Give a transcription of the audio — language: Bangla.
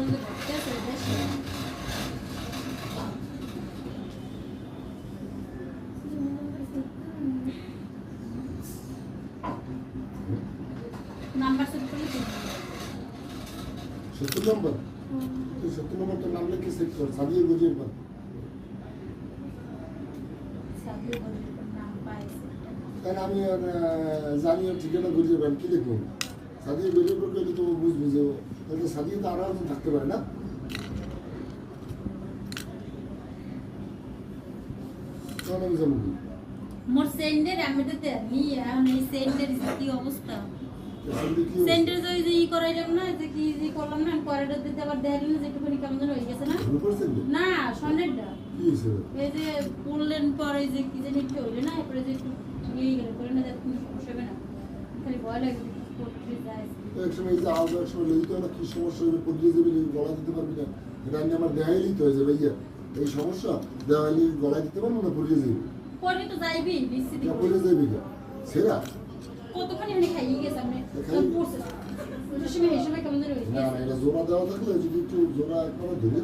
নাম্বার সেট করে দিন 70 নম্বর তো 70 নম্বরটা নাম লিখে সেট কর সাদিয়া গজির পর সাদিয়া গজির নাম পাইছে তাহলে আমি জানি ঠিকানা গজির পর কি লিখবো সাদিয়া গজির পর কইলে তো বুঝবি যে তাহলে সাদিয়া তো আরো থাকতে পারে না কোন আমি জানি মোর সেন্ডের আমি তো নি এখন এই সেন্ডের কি অবস্থা সেন্টার যে ই করাইলাম না যে কি জি করলাম না করিডোর দিতে আবার দেখাইলাম যে একটুখানি কেমন যেন হয়ে গেছে না না সন্ডেরটা কি হইছে এই যে পড়লেন পরে যে কি জানি একটু হইলো না এরপরে যে একটু ইয়ে গেল করে না যাতে কোনো সমস্যা হবে না খালি ভয় লাগে করতে যায় এক সময় এই যে আওয়াজ এক সময় লইতে না কি সমস্যা হবে পড়িয়ে যাবে গলা দিতে পারবি না এটা আমি আমার দেখাইলেই তো হয়ে যাবে ইয়া এই সমস্যা দেওয়ালি গলা দিতে পারবো না পড়িয়ে যাবে পরে তো যাইবি বিসি না পড়িয়ে যাবে না সেরা কতখানি মানে খাইয়ে গেছে আপনি সব পড়ছে ওই সময় এই সময় কেমন যেন হয়ে না গেছে এটা জোড়া দেওয়া থাকলে যদি একটু জোড়া একবার ধরে